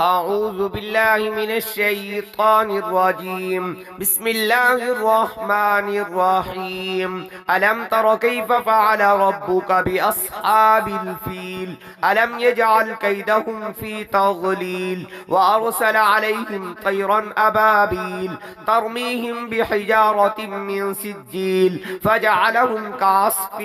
أعوذ بالله من الشيطان الرجيم. بسم الله الرحمن الرحيم. ألم تر كيف فعل ربك بأصحاب الفيل ألم يجعل كيدهم في تضليل وأرسل عليهم طيرا أبابيل ترميهم بحجارة من سجيل فجعلهم كعصف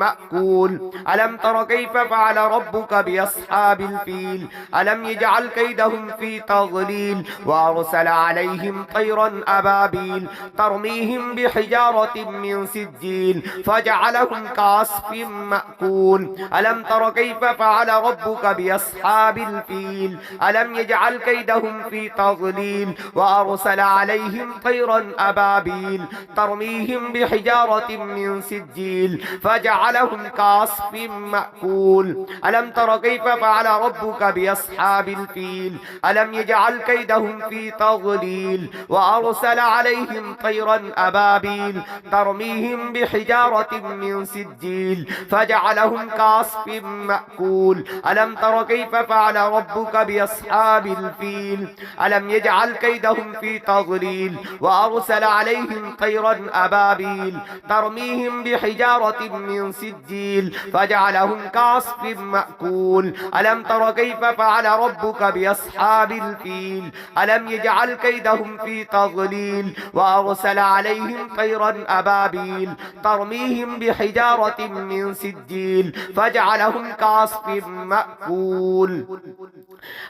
مأكول. ألم تر كيف فعل ربك بأصحاب الفيل ألم يجعل كيدهم في تضليل وأرسل عليهم طيرا أبابيل ترميهم بحجارة من سجيل فجعلهم كعصف مأكول. ألم تر كيف فعل ربك بأصحاب الفيل ألم يجعل كيدهم في تضليل وأرسل عليهم طيرا أبابيل ترميهم بحجارة من سجيل فجعلهم كعصف مأكول. ألم تر كيف فعل ربك بأصحاب الفيل ألم يجعل كيدهم في تضليل وأرسل عليهم طيرا أبابيل ترميهم بحجارة من سجيل فجعلهم كعصف مأكول. ألم تر كيف فعل ربك بأصحاب الفيل ألم يجعل كيدهم في تضليل وأرسل عليهم طيرا أبابيل ترميهم بحجارة من سجيل فجعلهم كعصف مأكول. ألم تر كيف فعل ربك بأصحاب الفيل ألم يجعل كيدهم في تضليل وأرسل عليهم طيرا أبابيل ترميهم بحجارة من سجيل فجعلهم كعصف مأكول.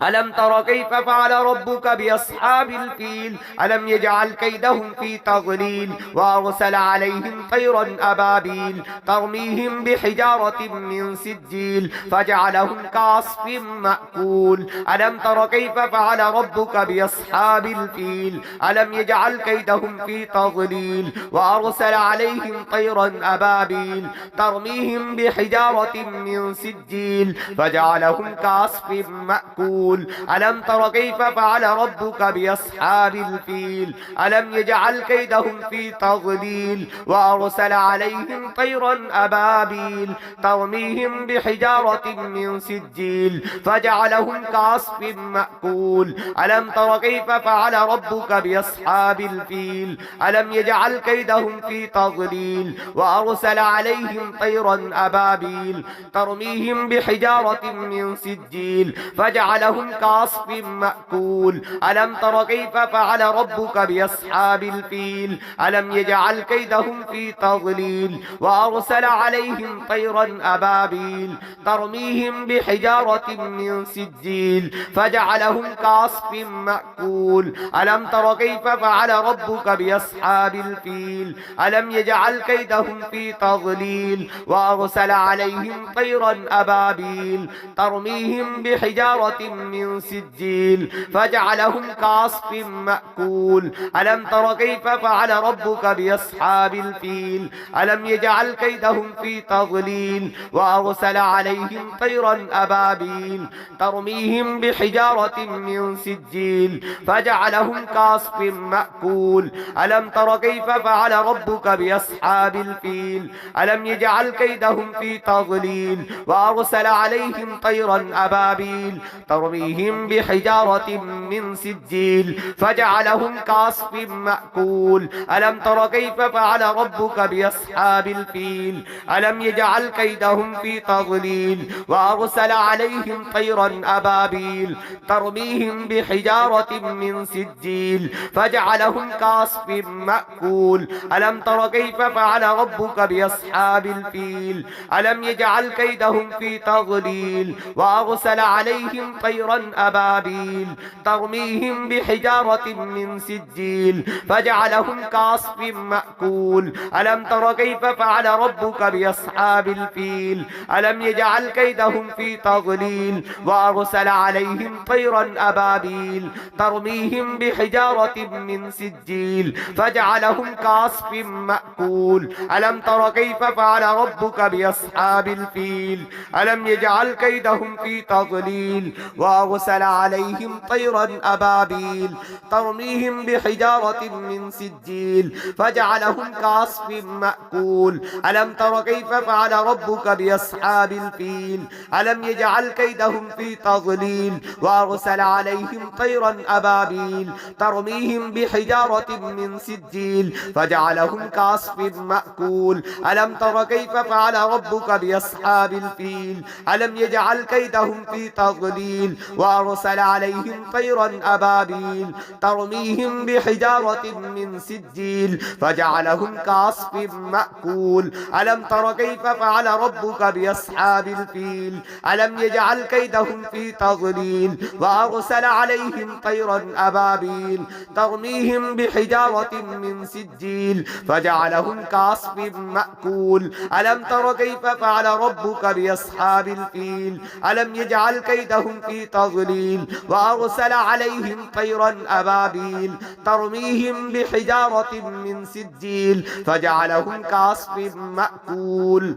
ألم تر كيف فعل ربك بأصحاب الفيل ألم يجعل كيدهم في تضليل وأرسل عليهم طيرا أبابيل ترميهم بحجارة من سجيل فجعلهم كعصف مأكول. ألم تر كيف فعل ربك بأصحاب الفيل ألم يجعل كيدهم في تضليل وأرسل عليهم طيرا أبابيل ترميهم بحجارة من سجيل فجعلهم كعصف مأكول. ألم تر كيف فعل ربك بأصحاب الفيل ألم يجعل كيدهم في تضليل وأرسل عليهم طيرا أبابيل ترميهم بحجارة من سجيل فجعلهم كعصف مأكول. ألم تر كيف فعل ربك بأصحاب الفيل ألم يجعل كيدهم في تضليل وأرسل عليهم طيرا أبابيل ترميهم بحجارة من سجيل فجعلهم كعصف مأكول. ألم تر كيف فعل ربك بأصحاب الفيل ألم يجعل كيدهم في تضليل وأرسل عليهم طيرا أبابيل ترميهم بحجارة من سجيل فجعلهم كعصف مأكول. ألم تر كيف فعل ربك بأصحاب الفيل ألم يجعل كيدهم في تضليل وأرسل عليهم طيرا أبابيل ترميهم بحجارة من سجيل فجعلهم كعصف مأكول. ألم تر كيف فعل ربك بأصحاب الفيل ألم يجعل كيدهم في تضليل وأرسل عليهم طيرا أبابيل ترميهم بحجارة من سجيل فجعلهم كعصف مأكول. ألم تر كيف فعل ربك بأصحاب الفيل ألم يجعل كيدهم في تضليل وأرسل عليهم طيرا أبابيل ترميهم بحجارة من سجيل فجعلهم كعصف مأكول. ألم تر كيف فعل ربك بأصحاب الفيل ألم يجعل كيدهم في تضليل وأرسل عليهم طيرا أبابيل ترميهم بحجارة من سجيل فجعلهم كعصف مأكول. ألم تر كيف فعل ربك بأصحاب الفيل ألم يجعل كيدهم في تضليل وأرسل عليهم طيرا أبابيل ترميهم بحجارة من سجيل فجعلهم كعصف مأكول. ألم تر كيف فعل ربك بأصحاب الفيل ألم يجعل كيدهم في تضليل وأرسل عليهم طيرا أبابيل ترميهم بحجارة من سجيل فجعلهم كعصف مأكول. ألم تر كيف فعل ربك بأصحاب الفيل ألم يجعل كيدهم في تضليل وأرسل عليهم طيرا أبابيل ترميهم بحجارة من سجيل فجعلهم كعصف مأكول ألم تر كيف فعل ربك بأصحاب الفيل ألم يجعل كيدهم في تضليل وأرسل عليهم طيرا أبابيل ترميهم بحجارة من سجيل فجعلهم كعصف مأكول ألم تر كيف فعل ربك بأصحاب الفيل ألم يجعل كيدهم في تضليل وأرسل عليهم طيرا أبابيل ترميهم بحجارة من سجيل فجعلهم كعصف مأكول ألم تر كيف فعل ربك بأصحاب الفيل ألم يجعل كيدهم في تضليل وأرسل عليهم طيرا أبابيل ترميهم بحجارة من سجيل فجعلهم كعصف مأكول ألم تر كيف فعل ربك بأصحاب الفيل ألم يجعل كيدهم في تضليل وأرسل عليهم طيرا أبابيل ترميهم بحجارة من سجيل فجعلهم كعصف مأكول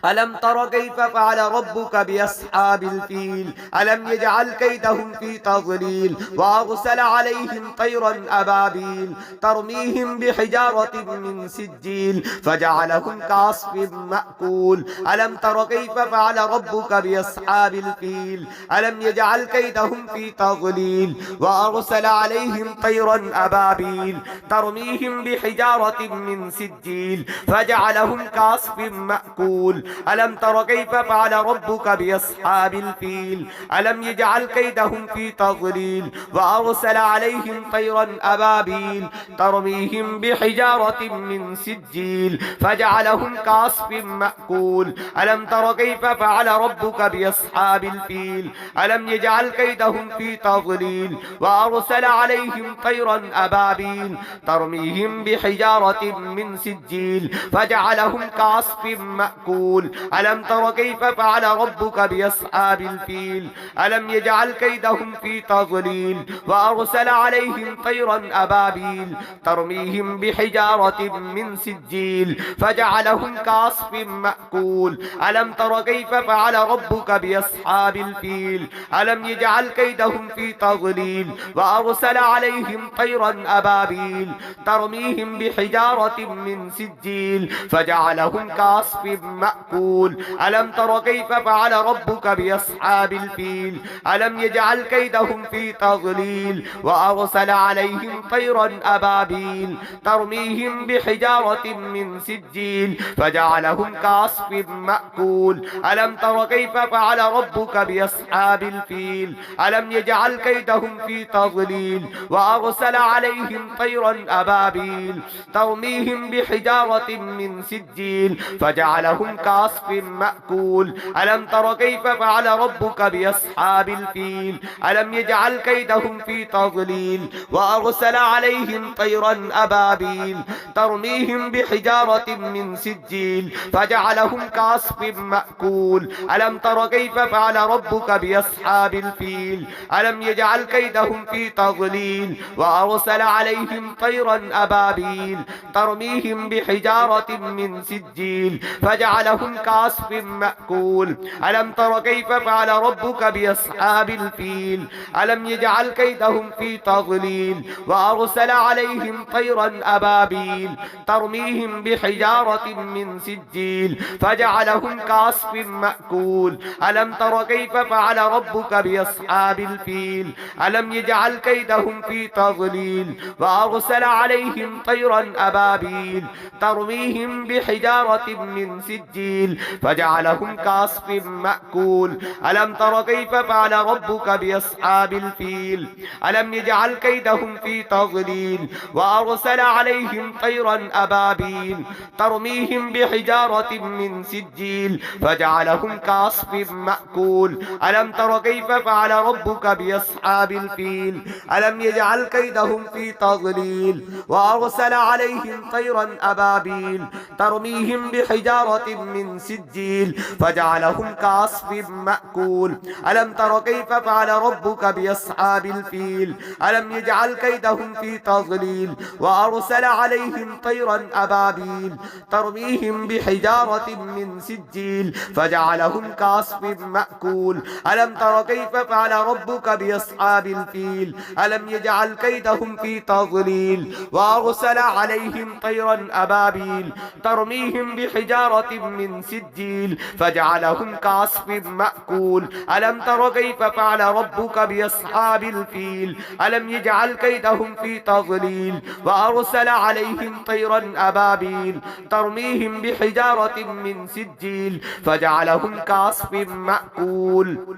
ألم تر كيف فعل ربك بأصحاب الفيل ألم يجعل كيدهم في تضليل وأرسل عليهم طيرا أبابيل ترميهم بحجارة من سجيل فجعلهم كعصف مأكول ألم تر كيف فعل ربك بأصحاب الفيل ألم يجعل كيدهم في تضليل وأرسل عليهم طيرا أبابيل ترميهم بحجارة من سجيل فجعلهم كعصف مأكول ألم تر كيف فعل ربك بأصحاب الفيل ألم يجعل كيدهم في تضليل وأرسل عليهم طيرا أبابيل ترميهم بحجارة من سجيل فجعلهم كعصف مأكول ألم تر كيف فعل ربك بأصحاب الفيل ألم يجعل كيدهم في تضليل وأرسل عليهم طيرا أبابيل ترميهم بحجارة من سجيل فجعلهم كعصف مأكول ألم تر كيف فعل ربك بأصحاب الفيل ألم يجعل كيدهم في تضليل وأرسل عليهم طيرا أبابيل ترميهم بحجارة من سجيل فجعلهم كعصف مأكول ألم تر كيف فعل ربك بأصحاب الفيل ألم يجعل كيدهم في تضليل وأرسل عليهم طيرا أبابيل ترميهم بحجارة من سجيل فجعلهم كعصف مأكول ألم تر كيف فعل ربك بأصحاب الفيل ألم يجعل كيدهم في تضليل وأرسل عليهم طيرا أبابيل ترميهم بحجارة من سجيل فجعلهم كعصف مأكول ألم تر كيف فعل ربك بأصحاب الفيل ألم يجعل كيدهم في تضليل وأرسل عليهم طيرا أبابيل ترميهم بحجارة من سجيل فجعلهم كعصف مأكول ألم تر كيف فعل ربك بأصحاب الفيل ألم يجعل كيدهم في تضليل وأرسل عليهم طيرا أبابيل ترميهم بحجارة من سجيل فجعلهم كعصف مأكول ألم تر كيف فعل ربك بأصحاب الفيل ألم يجعل كيدهم في تضليل وأرسل عليهم طيرا أبابيل ترميهم بحجارة من سجيل فجعلهم كعصف مأكول ألم تر كيف فعل ربك بأصحاب الفيل ألم يجعل كيدهم في تضليل وأرسل عليهم طيرا أبابيل ترميهم بحجارة من سجيل فجعلهم كعصف مأكول ألم تر كيف فعل ربك بأصحاب الفيل ألم يجعل كيدهم في تضليل وأرسل عليهم طيرا أبابيل ترميهم بحجارة من سجيل فجعلهم كعصف مأكول ألم تر كيف فعل ربك بأصحاب الفيل ألم يجعل كيدهم في تضليل وأرسل عليهم طيرا أبابيل ترميهم بحجارة من سجيل فجعلهم كعصف مأكول ألم تر كيف فعل ربك بأصحاب الفيل ألم يجعل كيدهم في تضليل وأرسل عليهم طيرا أبابيل ترميهم بحجارة من سجيل فجعلهم كعصف مأكول ألم تر كيف فعل ربك بأصحاب الفيل ألم يجعل كيدهم في تضليل وأرسل عليهم طيرا أبابيل ترميهم بحجارة من سجيل فجعلهم كعصف مأكول ألم تر كيف فعل ربك بأصحاب الفيل ألم يجعل كيدهم في تضليل وأرسل عليهم طيرا أبابيل ترميهم بحجارة من سجيل فجعلهم كعصف مأكول ألم تر كيف فعل ربك بأصحاب الفيل ألم يجعل كيدهم في تضليل وأرسل عليهم طيرا أبابيل ترميهم بحجارة من سجيل فجعلهم كعصف مأكول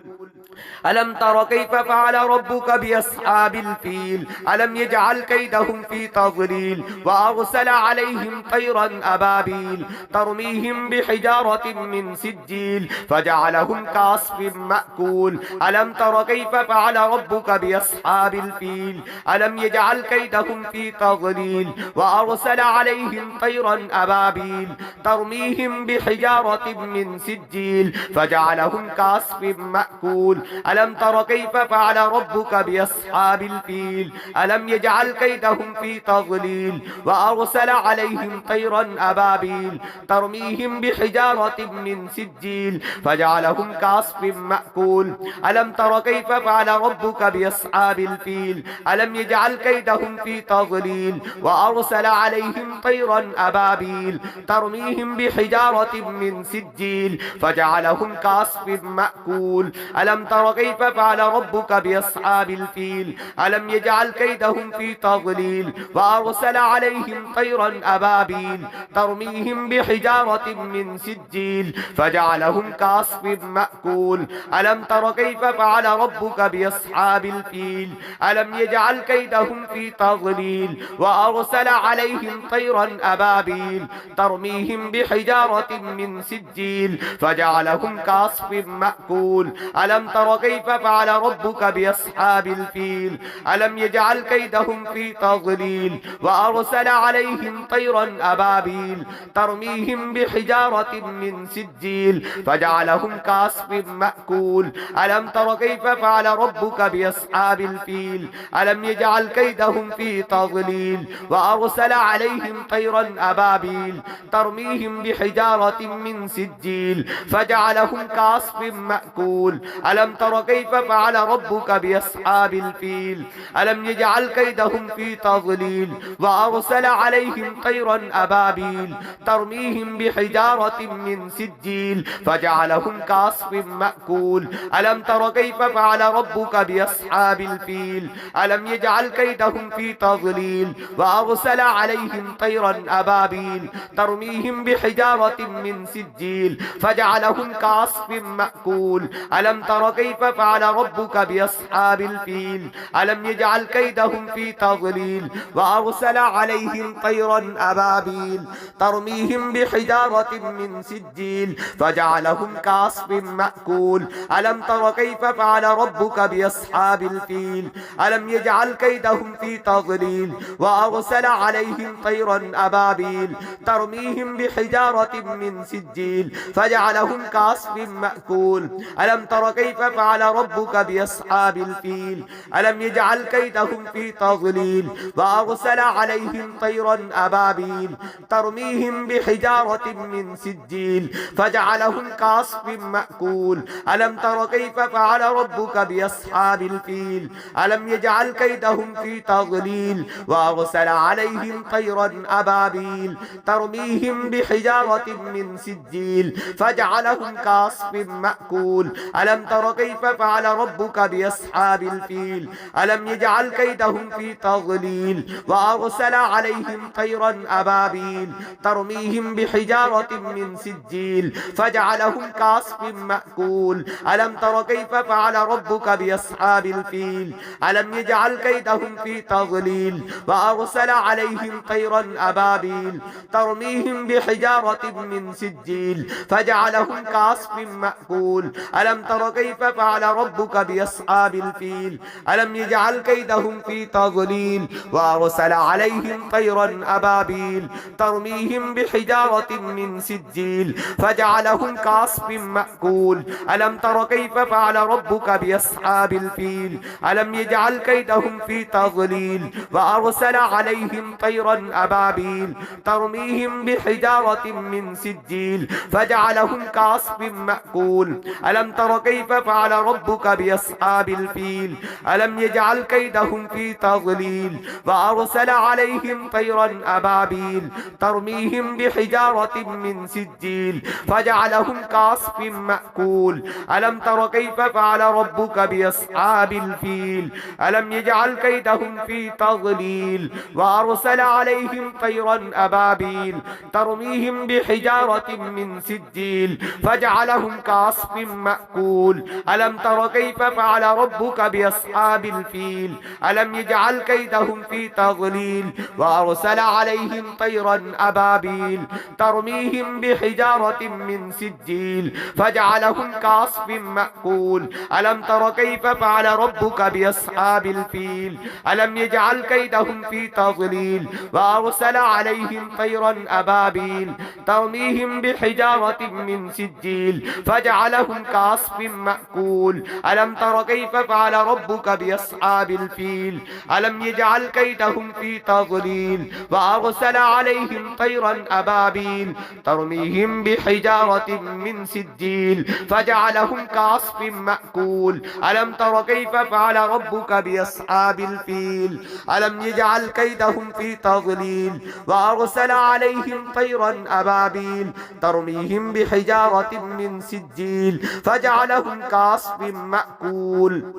ألم تر كيف فعل ربك بأصحاب الفيل ألم يجعل كيدهم في تضليل وأرسل عليهم طيرا أبابيل ترميهم بحجارة من سجيل فجعلهم كعصف مأكول ألم تر كيف فعل ربك بأصحاب الفيل ألم يجعل كيدهم في تضليل وأرسل عليهم طيرا أبابيل ترميهم بحجارة من سجيل فجعلهم كعصف مأكول ألم تر كيف فعل ربك بأصحاب الفيل ألم يجعل كيدهم في تضليل وأرسل عليهم طيرا أبابيل ترميهم بحجارة من سجيل فجعلهم كعصف مأكول ألم تر كيف فعل ربك بأصحاب الفيل ألم يجعل كيدهم في تضليل وأرسل عليهم طيرا أبابيل ترميهم بحجارة من سجيل فجعلهم كعصف مأكول ألم تر كيف فعل ربك بأصحاب الفيل ألم يجعل كيدهم في تضليل وأرسل عليهم طيرا أبابيل ترميهم بحجارة من سجيل فجعلهم كعصف مأكول ألم تر كيف فعل ربك بأصحاب الفيل ألم يجعل كيدهم في تضليل وأرسل عليهم طيرا أبابيل ترميهم بحجارة من سجيل فجعلهم كعصف مأكول ألم تر كيف فعل ربك بأصحاب الفيل ألم يجعل كيدهم في تضليل وأرسل عليهم طيرا أبابيل ترميهم بحجارة من سجيل فجعلهم كعصف مأكول ألم تر كيف فعل ربك بأصحاب الفيل ألم يجعل كيدهم في تضليل وأرسل عليهم طيرا أبابيل ترميهم بحجارة من سجيل فجعلهم كعصف مأكول ألم تر كيف فعل ربك بأصحاب الفيل ألم يجعل كيدهم في تضليل وأرسل عليهم طيرا أبابيل ترميهم بحجارة من سجيل فجعلهم كعصف مأكول ألم تر كيف فعل ربك بأصحاب الفيل ألم يجعل كيدهم في تضليل وأرسل عليهم طيرا أبابيل ترميهم بحجارة من سجيل فجعلهم كعصف مأكول ألم تر كيف فعل ربك بأصحاب الفيل ألم يجعل كيدهم في تضليل وأرسل عليهم طيرا أبابيل ترميهم بحجارة من سجيل فجعلهم كعصف مأكول ألم تر كيف فعل ربك بأصحاب الفيل ألم يجعل كيدهم في تضليل وأرسل عليهم طيرا أبابيل ترميهم بحجارة من سجيل فجعلهم كعصف مأكول ألم تر كيف فعل ربك بأصحاب الفيل ألم يجعل كيدهم في تضليل وأرسل عليهم طيرا أبابيل ترميهم بحجارة من سجيل فجعلهم كعصف مأكول ألم تر كيف فعل ربك بأصحاب الفيل ألم يجعل كيدهم في تضليل وأرسل عليهم طيرا أبابيل ترميهم بحجارة من سجيل فجعلهم كعصف مأكول ألم تر كيف فعل ربك بأصحاب الفيل ألم يجعل كيدهم في تضليل وأرسل عليهم طيرا أبابيل ترميهم بحجارة من سجيل فجعلهم كعصف مأكول ألم تر كيف فعل ربك بأصحاب الفيل ألم يجعل كيدهم في تضليل وأرسل عليهم طيرا أبابيل ترميهم بحجارة من سجيل فجعلهم كعصف مأكول ألم تر كيف كيف فعل ربك بأصحاب الفيل ألم يجعل كيدهم في تضليل وأرسل عليهم طيرا أبابيل ترميهم بحجارة من سجيل فجعلهم كعصف مأكول ألم تر كيف فعل ربك بأصحاب الفيل ألم يجعل كيدهم في تضليل وأرسل عليهم طيرا أبابيل ترميهم بحجارة من سجيل فجعلهم كعصف مأكول ألم تر كيف فعل ربك بأصحاب الفيل ألم يجعل كيدهم في تضليل وأرسل عليهم طيرا أبابيل ترميهم بحجارة من سجيل فجعلهم كعصف مأكول ألم تر كيف فعل ربك بأصحاب الفيل ألم يجعل كيدهم في تضليل وأرسل عليهم طيرا أبابيل ترميهم بحجارة من سجيل فجعلهم كعصف مأكول ألم تر كيف فعل ربك بأصحاب الفيل ألم يجعل كيدهم في تضليل وأرسل عليهم طيرا أبابيل ترميهم بحجارة من سجيل فجعلهم كعصف مأكول ألم تر كيف فعل ربك بأصحاب الفيل ألم يجعل كيدهم في تضليل وأرسل عليهم طيرا أبابيل ترميهم بحجارة من سجيل فجعلهم كعصف مأكول ألم تر كيف فعل ربك بأصحاب الفيل ألم يجعل كيدهم في تضليل وأرسل عليهم طيرا أبابيل ترميهم بحجارة من سجيل فجعلهم كعصف مأكول ألم تر كيف فعل ربك بأصحاب الفيل ألم يجعل كيدهم في تضليل وأرسل عليهم طيرا أبابيل ترميهم بحجارة من سجيل فجعلهم كعصف مأكول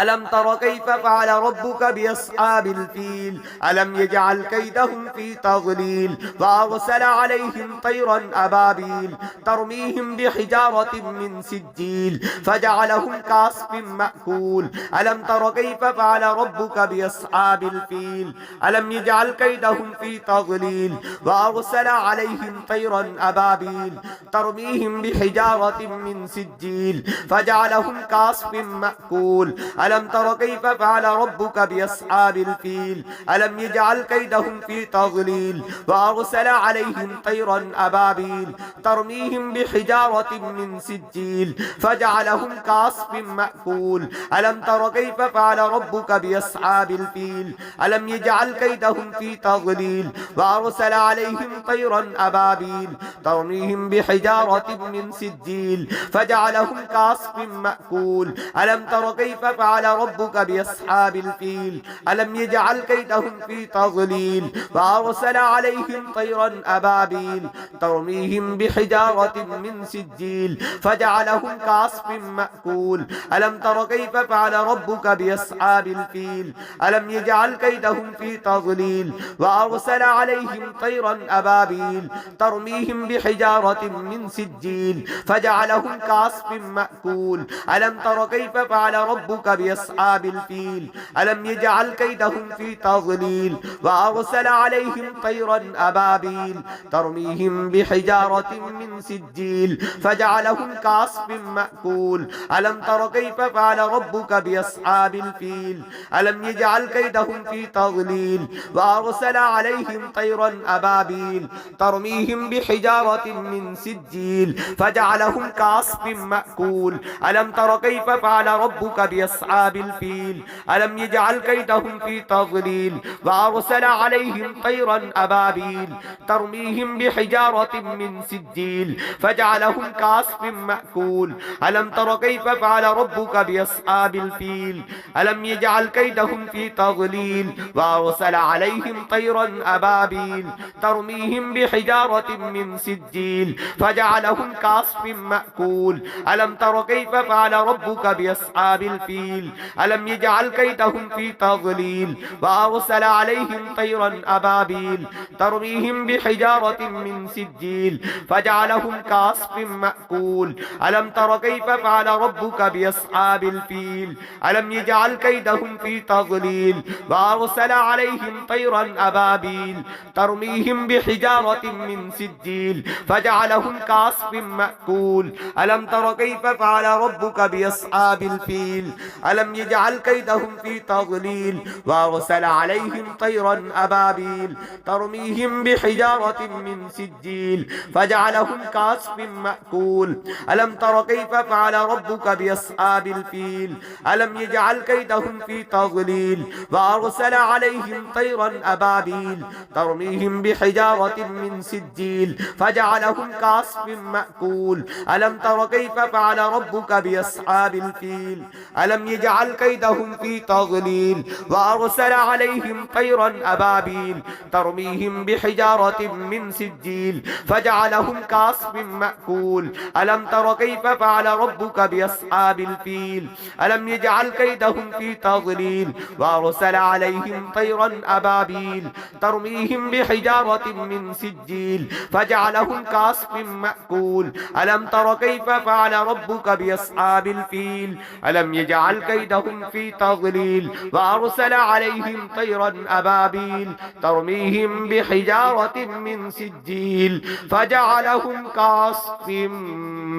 ألم تر كيف فعل ربك بأصحاب الفيل ألم يجعل كيدهم في تضليل وأرسل عليهم طيرا أبابيل ترميهم بحجارة من سجيل فجعلهم كعصف مأكول ألم تر كيف فعل ربك بأصحاب الفيل ألم يجعل كيدهم في تضليل وأرسل عليهم طيرا أبابيل ترميهم بحجارة من سجيل فجعلهم كعصف مأكول ألم تر كيف فعل ربك بأصحاب الفيل ألم يجعل كيدهم في تضليل وأرسل عليهم طيرا أبابيل ترميهم بحجارة من سجيل فجعلهم كعصف مأكول ألم تر كيف فعل ربك بأصحاب الفيل ألم يجعل كيدهم في تضليل وأرسل عليهم طيرا أبابيل ترميهم بحجارة من سجيل فجعلهم كعصف مأكول ألم تر كيف فعل ربك بأصحاب الفيل ألم يجعل كيدهم في تضليل وأرسل عليهم طيرا أبابيل ترميهم بحجارة من سجيل فجعلهم كعصف مأكول ألم تر كيف فعل ربك بأصحاب الفيل ألم يجعل كيدهم في تضليل وأرسل عليهم طيرا أبابيل ترميهم بحجارة من سجيل فجعلهم كعصف مأكول ألم تر كيف فعل ربك بأصحاب الفيل ألم يجعل كيدهم في تضليل وأرسل عليهم طيرا أبابيل ترميهم بحجارة من سجيل فجعلهم كعصف مأكول ألم تر كيف فعل ربك بأصحاب الفيل ألم يجعل كيدهم في تضليل وأرسل عليهم طيرا أبابيل ترميهم بحجارة من سجيل فجعلهم كعصف مأكول ألم تر كيف فعل ربك بأصحاب الفيل ألم يجعل كيدهم في تضليل وأرسل عليهم طيرا أبابيل ترميهم بحجارة من سجيل فجعلهم كعصف مأكول ألم تر كيف فعل ربك بأصحاب الفيل ألم يجعل كيدهم في تضليل وأرسل عليهم طيرا أبابيل ترميهم بحجارة من سجيل فجعلهم كعصف مأكول ألم تر كيف فعل ربك بأصحاب الفيل الفيل ألم يجعل كيدهم في تضليل وأرسل عليهم طيرا أبابيل ترميهم بحجارة من سجيل فجعلهم كعصف مأكول ألم تر كيف فعل ربك بأصحاب الفيل ألم يجعل كيدهم في تضليل وأرسل عليهم طيرا أبابيل ترميهم بحجارة من سجيل فجعلهم كعصف مأكول ألم تر كيف فعل ربك بأصحاب الفيل ألم يجعل كيدهم في تضليل وأرسل عليهم طيرا أبابيل ترميهم بحجارة من سجيل فجعلهم كعصف مأكول ألم تر كيف فعل ربك بأصحاب الفيل ألم يجعل كيدهم في تضليل وأرسل عليهم طيرا أبابيل ترميهم بحجارة من سجيل فجعلهم كعصف مأكول ألم تر كيف فعل ربك بأصحاب الفيل ألم يجعل كيدهم في تضليل وأرسل عليهم طيرا أبابيل ترميهم بحجارة من سجيل فجعلهم كعصف مأكول ألم تر كيف فعل ربك بأصحاب الفيل ألم يجعل كيدهم في تضليل وأرسل عليهم طيرا أبابيل ترميهم بحجارة من سجيل فجعلهم كعصف مأكول ألم تر كيف فعل ربك بأصحاب الفيل ألم يجعل كيدهم في تضليل وأرسل عليهم طيرا أبابيل ترميهم بحجارة من سجيل فجعلهم كعصف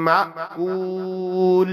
مأكول.